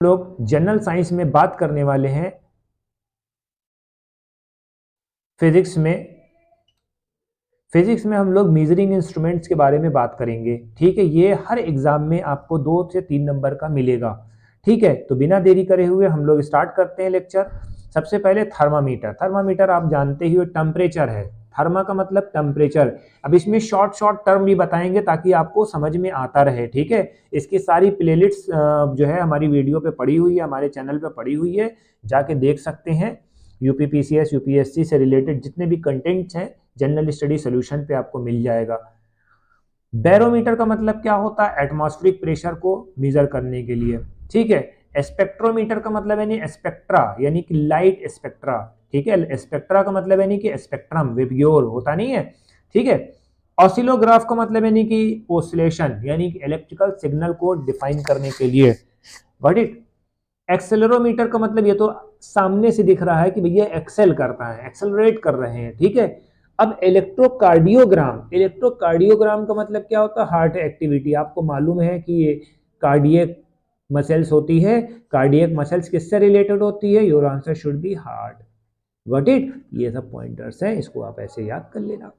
लोग general science में बात करने वाले हैं फिजिक्स में हम लोग मेजरिंग इंस्ट्रूमेंट्स के बारे में बात करेंगे। ठीक है, ये हर एग्जाम में आपको 2 से 3 नंबर का मिलेगा। ठीक है, तो बिना देरी करे हुए हम लोग स्टार्ट करते हैं लेक्चर। सबसे पहले थर्मामीटर आप जानते ही हो, टेम्परेचर है। थर्मा का मतलब टेम्परेचर। अब इसमें शॉर्ट टर्म भी बताएंगे ताकि आपको समझ में आता रहे। ठीक है, इसकी सारी प्लेलिस्ट जो है हमारी वीडियो पे पड़ी हुई है, हमारे चैनल पे पड़ी हुई है, जाके देख सकते हैं। यूपीपीसीएस यूपीएससी से रिलेटेड जितने भी कंटेंट्स हैं जनरल स्टडी सॉल्यूशन पे आपको मिल जाएगा। बैरोमीटर का मतलब क्या होता है? एटमॉस्फेरिक प्रेशर को मेजर करने के लिए। ठीक है, स्पेक्ट्रोमीटर का मतलब यानी स्पेक्ट्रा, यानी कि लाइट स्पेक्ट्रा। ठीक है, स्पेक्ट्रा का मतलब यानी कि स्पेक्ट्रम, विबग्योर होता नहीं है। ठीक है, ऑसिलोग्राफ का मतलब यानी कि ओसिलेशन, यानी कि इलेक्ट्रिकल सिग्नल को डिफाइन करने के लिए। व्हाट इट एक्सेलरोमीटर का मतलब ये तो सामने से दिख रहा है कि भैया एक्सेल करता है, एक्सेलरेट कर रहे हैं। ठीक है, अब इलेक्ट्रोकार्डियोग्राम का मतलब क्या होता है? Heart activity. आपको मालूम है कि ये कार्डियक मसल्स होती है। कार्डियक मसल्स किससे रिलेटेड होती है? Your answer should be heart. What it, ये सब पॉइंटर्स हैं, इसको आप ऐसे याद कर लेना।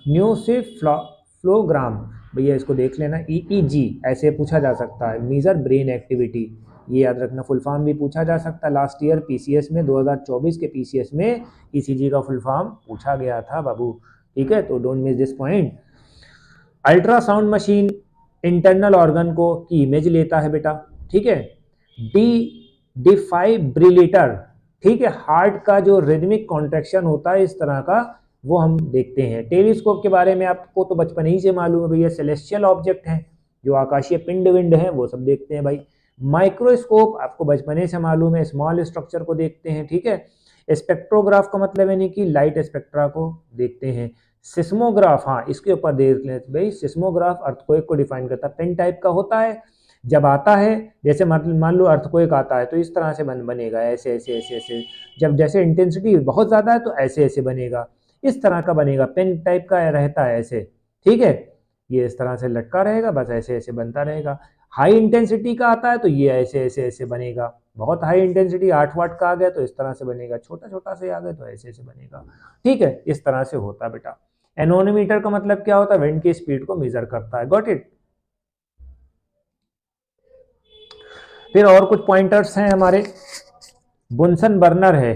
न्यूसिफ्लोग्राम, भैया इसको देख लेना। ईईजी ऐसे पूछा जा सकता है, मेजर ब्रेन एक्टिविटी, ये याद रखना। फुल फॉर्म भी पूछा जा सकता है। लास्ट ईयर पीसीएस में 2024 के पीसीएस में ईसीजी का फुल फॉर्म पूछा गया था बाबू। ठीक है, तो don't miss this point. Ultrasound machine internal organ को की इमेज लेता है बेटा। ठीक है, डिफाइब्रिलेटर, ठीक है, हार्ट का जो रिदमिक कॉन्ट्रैक्शन होता है इस तरह का, वो हम देखते हैं। टेलीस्कोप के बारे में आपको तो बचपन ही से मालूम है भैया, सेलेस्टियल ऑब्जेक्ट हैं, जो आकाशीय पिंड विंड हैं, वो सब देखते हैं भाई। माइक्रोस्कोप आपको बचपने से मालूम है, स्मॉल स्ट्रक्चर को देखते हैं। ठीक है, स्पेक्ट्रोग्राफ का मतलब यानी कि लाइट स्पेक्ट्रा को देखते हैं। सिस्मोग्राफ, हाँ इसके ऊपर देख लेते भाई। सिस्मोग्राफ अर्थक्वेक को डिफाइन करता है, पेन टाइप का होता है। जब आता है, जैसे मान लो अर्थक्वेक आता है तो इस तरह से बनेगा, ऐसे ऐसे ऐसे ऐसे। जब जैसे इंटेंसिटी बहुत ज़्यादा है तो ऐसे ऐसे बनेगा, इस तरह का बनेगा, पेन टाइप का रहता है ऐसे। ठीक है, ये इस तरह से लटका रहेगा, बस ऐसे ऐसे बनता रहेगा। हाई इंटेंसिटी का आता है तो ये ऐसे ऐसे ऐसे बनेगा। बहुत हाई इंटेंसिटी 8 वाट का आ गया तो इस तरह से बनेगा, छोटा छोटा से आ गया तो ऐसे ऐसे बनेगा। ठीक है, इस तरह से होता है बेटा। एनोमीटर का मतलब क्या होता है? विंड की स्पीड को मेजर करता है। Got it. फिर और कुछ पॉइंटर्स हैं हमारे। बुनसन बर्नर है,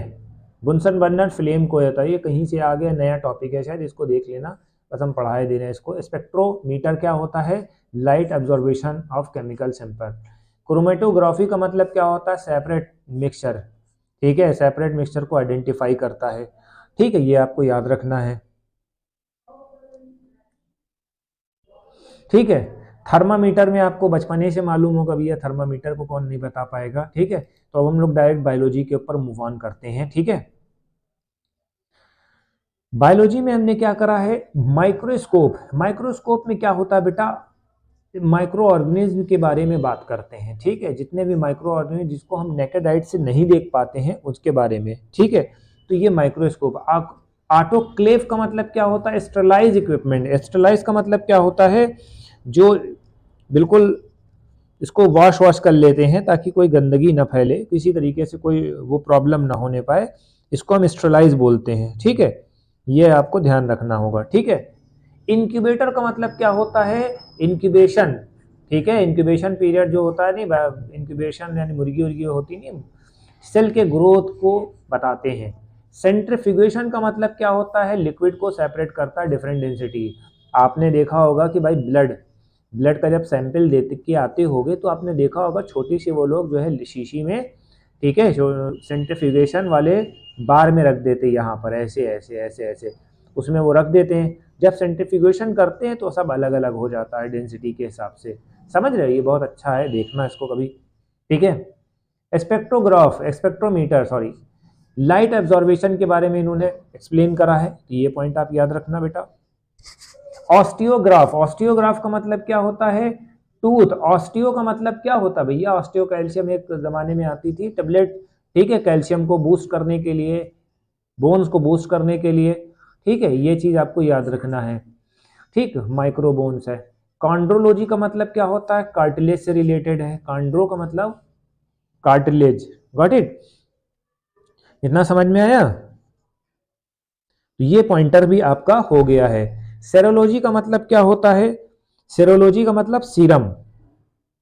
बुनसन बर्नर फ्लेम को होता है, ये कहीं से आ गया, नया टॉपिक है शायद, इसको देख लेना, बस हम पढ़ाए दे रहे हैं इसको। स्पेक्ट्रोमीटर क्या होता है? Light absorption of chemical sample. Chromatography का मतलब क्या होता है? Separate mixture. ठीक है, सेपरेट मिक्सचर को आइडेंटिफाई करता है। ठीक है, ये आपको याद रखना है। ठीक है, थर्मामीटर में आपको बचपने से मालूम होगा भैया, थर्मामीटर को कौन नहीं बता पाएगा। ठीक है, तो अब हम लोग डायरेक्ट बायोलॉजी के ऊपर मूव ऑन करते हैं। ठीक है, बायोलॉजी में हमने क्या करा है? माइक्रोस्कोप। माइक्रोस्कोप में क्या होता है बेटा? माइक्रो ऑर्गेनिज्म के बारे में बात करते हैं। ठीक है, जितने भी माइक्रो ऑर्गेनिज्म जिसको हम नेकेड आइट से नहीं देख पाते हैं उसके बारे में। ठीक है, तो ये माइक्रोस्कोप। ऑटोक्लेव का मतलब क्या होता है? Sterilise equipment. स्टरलाइज का मतलब क्या होता है? जो बिल्कुल इसको वॉश कर लेते हैं ताकि कोई गंदगी ना फैले, किसी तरीके से कोई वो प्रॉब्लम ना होने पाए, इसको हम स्टरलाइज बोलते हैं। ठीक है, ये आपको ध्यान रखना होगा। ठीक है, इंक्यूबेटर का मतलब क्या होता है? इंक्यूबेशन। ठीक है, इंक्यूबेशन पीरियड जो होता है नहीं, इंक्यूबेशन यानी मुर्गी उर्गी होती नहीं, सेल के ग्रोथ को बताते हैं। सेंट्रीफ्यूगेशन का मतलब क्या होता है? लिक्विड को सेपरेट करता है, डिफरेंट डेंसिटी। आपने देखा होगा कि भाई ब्लड का जब सैंपल देते के आते होगे तो आपने देखा होगा छोटी सी वो लोग जो है शीशी में, ठीक है, सेंट्रीफ्यूगेशन वाले बार में रख देते हैं, यहाँ पर ऐसे ऐसे ऐसे ऐसे उसमें वो रख देते हैं। जब सेंट्रीफ्यूगेशन करते हैं तो सब अलग अलग हो जाता है डेंसिटी के हिसाब से। समझ रहे हो? ये बहुत अच्छा है, देखना इसको कभी। ठीक है, स्पेक्ट्रोमीटर सॉरी, लाइट एब्जॉर्बेशन के बारे में इन्होंने एक्सप्लेन करा है, तो ये पॉइंट आप याद रखना बेटा। ऑस्टियोग्राफ, ऑस्टियोग्राफ का मतलब क्या होता है? टूथ। ऑस्टियो का मतलब क्या होता है भैया? ऑस्टियो कैल्शियम एक जमाने में आती थी टेबलेट। ठीक है, कैल्शियम को बूस्ट करने के लिए, बोन्स को बूस्ट करने के लिए। ठीक है, ये चीज आपको याद रखना है। ठीक, माइक्रोबोन्स है। कॉन्ड्रोलॉजी का मतलब क्या होता है, कार्टिलेज से रिलेटेड है, कॉन्ड्रो का मतलब कार्टिलेज, गॉट इट, इतना समझ में आया। तो ये पॉइंटर भी आपका हो गया है। सेरोलॉजी का मतलब क्या होता है, सेरोलॉजी का मतलब सीरम,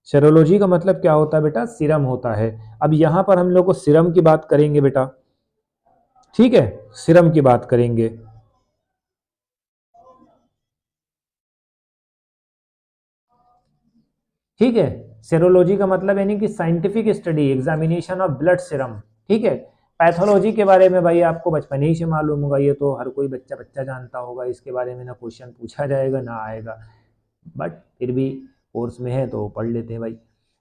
सेरोलॉजी का मतलब क्या होता है बेटा, सीरम होता है। अब यहां पर हम लोग को सीरम की बात करेंगे बेटा, ठीक है, सीरम की बात करेंगे। ठीक है, सेरोलॉजी का मतलब यानी कि scientific study, examination of blood serum, ठीक है। पैथोलॉजी के बारे में भाई आपको बचपन ही से मालूम होगा, ये तो हर कोई बच्चा बच्चा जानता होगा, इसके बारे में ना क्वेश्चन पूछा जाएगा ना आएगा, बट फिर भी कोर्स में है तो पढ़ लेते हैं भाई।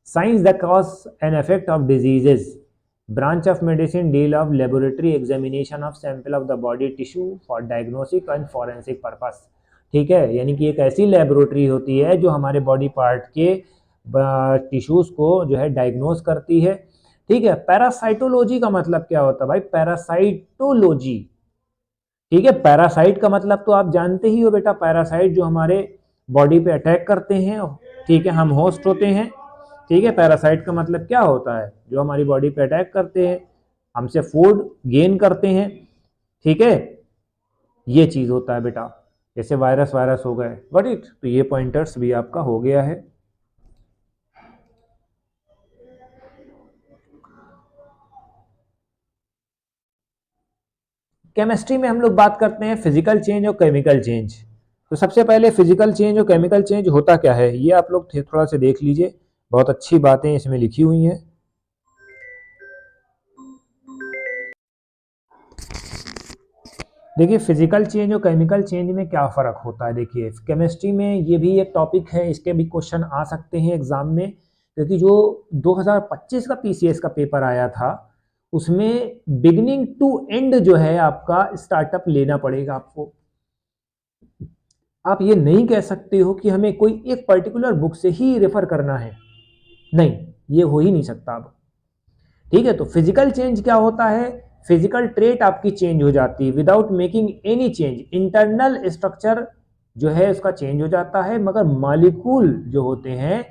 Science the cause and effect of diseases, branch of medicine deal of laboratory examination of sample of the body tissue for diagnostic and forensic purpose, ठीक है। यानी कि एक ऐसी लेबोरेटरी होती है जो हमारे बॉडी पार्ट के टिश्यूज को जो है डायग्नोज करती है, ठीक है। पैरासाइटोलॉजी का मतलब क्या होता है भाई, पैरासाइटोलॉजी, ठीक है। पैरासाइट का मतलब तो आप जानते ही हो बेटा, पैरासाइट जो हमारे बॉडी पे अटैक करते हैं, ठीक है, हम होस्ट होते हैं, ठीक है। पैरासाइट का मतलब क्या होता है, जो हमारी बॉडी पे अटैक करते हैं, हमसे फूड गेन करते हैं, ठीक है, ये चीज होता है बेटा। जैसे वायरस वायरस हो गए, गॉट इट। तो ये पॉइंटर्स भी आपका हो गया है। केमिस्ट्री में हम लोग बात करते हैं फिजिकल चेंज और केमिकल चेंज। तो सबसे पहले फिजिकल चेंज और केमिकल चेंज होता क्या है, ये आप लोग थोड़ा सा देख लीजिए, बहुत अच्छी बातें इसमें लिखी हुई हैं। देखिए फिजिकल चेंज और केमिकल चेंज में क्या फ़र्क होता है। देखिए केमिस्ट्री में ये भी एक टॉपिक है, इसके भी क्वेश्चन आ सकते हैं एग्जाम में, क्योंकि जो 2025 का पीसीएस का पेपर आया था उसमें बिगिनिंग टू एंड जो है आपका स्टार्टअप लेना पड़ेगा आपको। आप ये नहीं कह सकते हो कि हमें कोई एक पर्टिकुलर बुक से ही रेफर करना है, नहीं, ये हो ही नहीं सकता अब, ठीक है। तो फिजिकल चेंज क्या होता है, फिजिकल ट्रेट आपकी चेंज हो जाती है without making any change, internal structure जो है उसका चेंज हो जाता है, मगर मॉलिक्यूल जो होते हैं,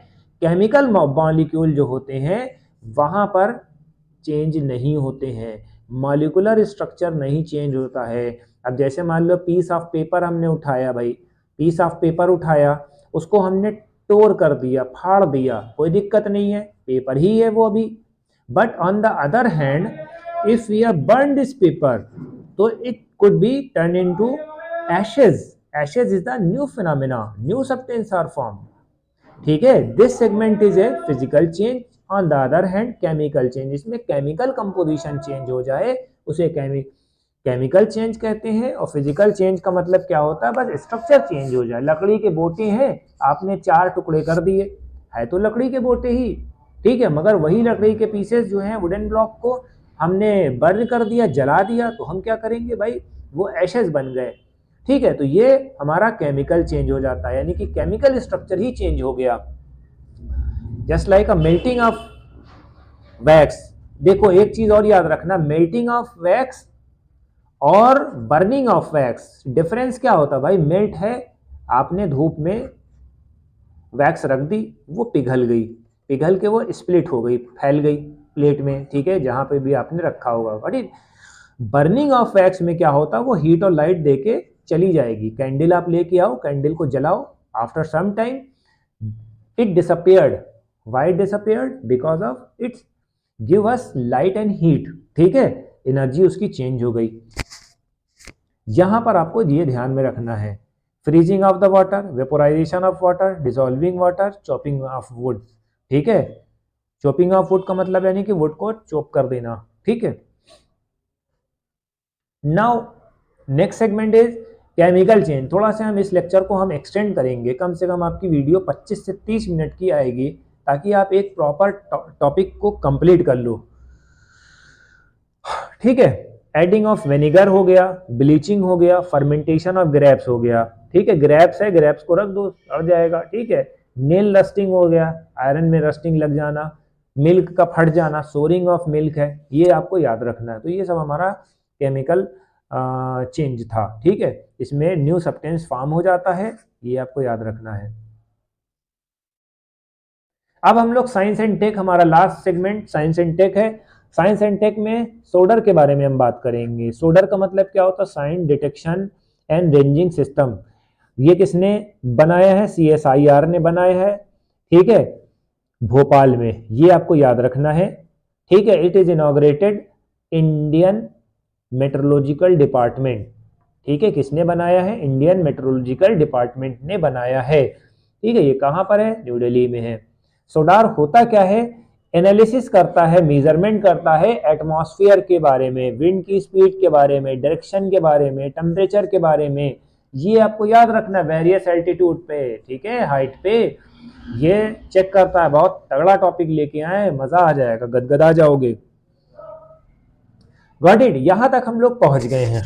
केमिकल मॉलिक्यूल जो होते हैं वहां पर चेंज नहीं होते हैं, मॉलिक्यूलर स्ट्रक्चर नहीं चेंज होता है। अब जैसे मान लो पीस ऑफ पेपर हमने उठाया भाई, पीस ऑफ पेपर उठाया, उसको हमने तोड़ कर दिया, फाड़ दिया, कोई दिक्कत नहीं है, पेपर ही है वो अभी। But on the other hand if we have burned this paper, so it could be turned into ashes. Ashes is the new phenomena, new substance or form, ठीक है। this segment is a physical change, on the other hand chemical change, इसमें chemical composition change हो जाए उसे chemical change कहते हैं। और physical change का मतलब क्या होता है, बस स्ट्रक्चर चेंज हो जाए। लकड़ी के बोटे हैं, आपने 4 टुकड़े कर दिए, है तो लकड़ी के बोटे ही, ठीक है, मगर वही लकड़ी के पीसेस जो हैं वुडन ब्लॉक को हमने बर्न कर दिया, जला दिया, तो हम क्या करेंगे भाई, वो एशेस बन गए, ठीक है। तो ये हमारा केमिकल चेंज हो जाता है, यानी कि केमिकल स्ट्रक्चर ही चेंज हो गया। Just like a melting of wax. देखो एक चीज और याद रखना, मेल्टिंग ऑफ वैक्स और बर्निंग ऑफ वैक्स डिफरेंस क्या होता है भाई। मेल्ट है, आपने धूप में वैक्स रख दी, वो पिघल गई, पिघल के वो स्प्लिट हो गई, फैल गई प्लेट में, ठीक है, जहां पे भी आपने रखा होगा, ठीक। बर्निंग ऑफ वैक्स में क्या होता है, वो हीट और लाइट देके चली जाएगी। कैंडल आप लेके आओ, कैंडल को जलाओ, after some time it disappeared, why disappeared, because of its give us light and heat, ठीक है, एनर्जी उसकी चेंज हो गई। यहां पर आपको ये ध्यान में रखना है, freezing of the water, vaporisation of water, dissolving water, chopping of would, ठीक है। चॉपिंग ऑफ वुड का मतलब यानी कि वुड को चॉप कर देना, ठीक है। Now next segment is chemical change. थोड़ा सा हम इस लेक्चर को हम एक्सटेंड करेंगे, कम से कम आपकी वीडियो 25 से 30 मिनट की आएगी, ताकि आप एक प्रॉपर टॉपिक को कंप्लीट कर लो, ठीक है। एडिंग ऑफ विनेगर हो गया, ब्लीचिंग हो गया, फर्मेंटेशन ऑफ ग्रेप्स हो गया, ठीक है, ग्रेप्स है, ग्रेप्स को रख दो, सड़ जाएगा, ठीक है। नेल रस्टिंग हो गया, आयरन में रस्टिंग लग जाना, मिल्क का फट जाना, सोरिंग ऑफ मिल्क है, ये आपको याद रखना है। तो ये सब हमारा केमिकल चेंज था, ठीक है, इसमें न्यू सब्सटेंस फॉर्म हो जाता है, ये आपको याद रखना है। अब हम लोग साइंस एंड टेक, हमारा last segment science and tech है। साइंस एंड टेक में सोडर के बारे में हम बात करेंगे। सोडर का मतलब क्या होता है? Sign detection and ranging system. ये किसने बनाया है? CSIR ने बनाया है, ठीक है, भोपाल में। ये आपको याद रखना है, ठीक है। It is inaugurated Indian meteorological department, ठीक है। किसने बनाया है? इंडियन मेट्रोलॉजिकल डिपार्टमेंट ने बनाया है, ठीक है। ये कहां पर है? न्यू दिल्ली में है। सोडार होता क्या है? एनालिसिस करता है, मेजरमेंट करता है एटमॉस्फेयर के बारे में, विंड की स्पीड के बारे में, डायरेक्शन के बारे में, टेम्परेचर के बारे में। ये आपको याद रखना, वेरियस एल्टीट्यूड पे, ठीक है, हाइट पे ये चेक करता है। बहुत तगड़ा टॉपिक लेके आए, मजा आ जाएगा, गदगदा जाओगे। Got it? यहां तक हम लोग पहुंच गए हैं।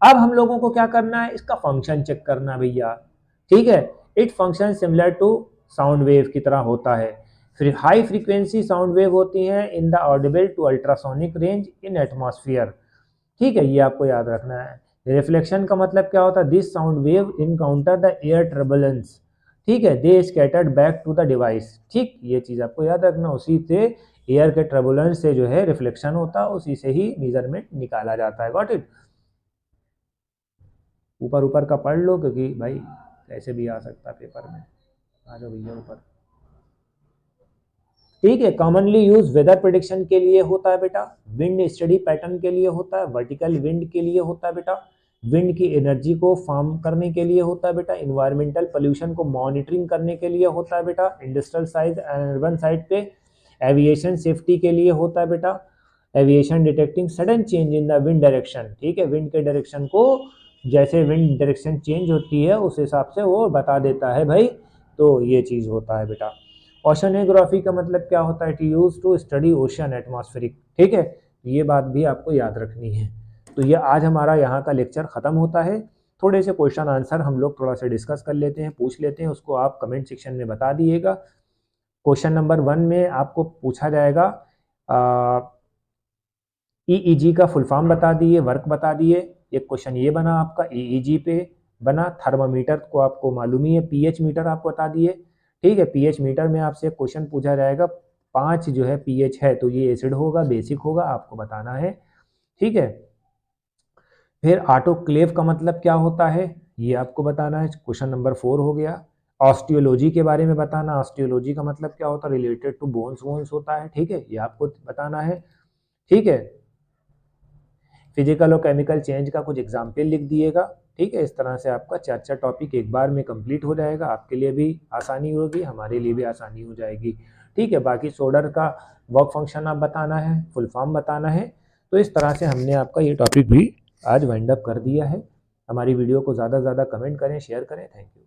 अब हम लोगों को क्या करना है? इसका फंक्शन चेक करना भैया, ठीक है। It function similar to sound wave की तरह होता है। फिर हाई फ्रीक्वेंसी साउंड वेव होती है in the audible to ultrasonic range in atmosphere, ठीक है। ये आपको याद रखना है। रिफ्लेक्शन का मतलब क्या होता है? This sound wave encounter the air turbulence, ठीक है, they scattered back to the device, ठीक। ये चीज आपको याद रखना, उसी से एयर के टर्बुलेंस से जो है रिफ्लेक्शन होता है, उसी से ही मेजरमेंट निकाला जाता है। Got it? ऊपर ऊपर का पढ़ लो, क्योंकि भाई कैसे भी आ सकता है पेपर में। आ जाओ भैया ऊपर, ठीक है। कॉमनली यूज वेदर प्रिडिक्शन के लिए होता है बेटा, विंड स्टडी पैटर्न के लिए होता है, वर्टिकल विंड के लिए होता है बेटा, विंड की एनर्जी को फॉर्म करने के लिए होता है बेटा, इन्वायरमेंटल पोल्यूशन को मॉनिटरिंग करने के लिए होता है बेटा, industrial side and urban side पे, एविएशन सेफ्टी के लिए होता है बेटा, aviation detecting sudden change in the wind direction, ठीक है। विंड के डायरेक्शन को, जैसे विंड डायरेक्शन चेंज होती है उस हिसाब से वो बता देता है भाई, तो ये चीज होता है बेटा। ओशनोग्राफी का मतलब क्या होता है? It use to study ocean atmospheric, ठीक है। ये बात भी आपको याद रखनी है। तो ये आज हमारा यहाँ का लेक्चर खत्म होता है। थोड़े से क्वेश्चन आंसर हम लोग थोड़ा सा डिस्कस कर लेते हैं, पूछ लेते हैं, उसको आप कमेंट सेक्शन में बता दिएगा। क्वेश्चन नंबर 1 में आपको पूछा जाएगा EEG का फुल फॉर्म बता दिए, वर्क बता दिए। एक क्वेश्चन ये बना आपका, EEG पे बना। थर्मामीटर को आपको मालूम ही है, pH मीटर आपको बता दिए, ठीक है। pH मीटर में आपसे क्वेश्चन पूछा जाएगा 5 जो है pH है, तो ये एसिड होगा, बेसिक होगा, आपको बताना है, ठीक है। फिर ऑटोक्लेव का मतलब क्या होता है, ये आपको बताना है। क्वेश्चन नंबर 4 हो गया। ऑस्टियोलॉजी के बारे में बताना, ऑस्टियोलॉजी का मतलब क्या होता है? रिलेटेड टू बोन्स वोन्स होता है, ठीक है, ये आपको बताना है, ठीक है। फिजिकल और केमिकल चेंज का कुछ एग्जाम्पल लिख दिएगा, ठीक है। इस तरह से आपका 4 टॉपिक एक बार में कंप्लीट हो जाएगा। आपके लिए भी आसानी होगी, हमारे लिए भी आसानी हो जाएगी, ठीक है। बाकी सोडर का वर्क फंक्शन आप बताना है, फुल फॉर्म बताना है। तो इस तरह से हमने आपका ये टॉपिक भी आज वाइंड अप कर दिया है। हमारी वीडियो को ज़्यादा से ज़्यादा कमेंट करें, शेयर करें। Thank you.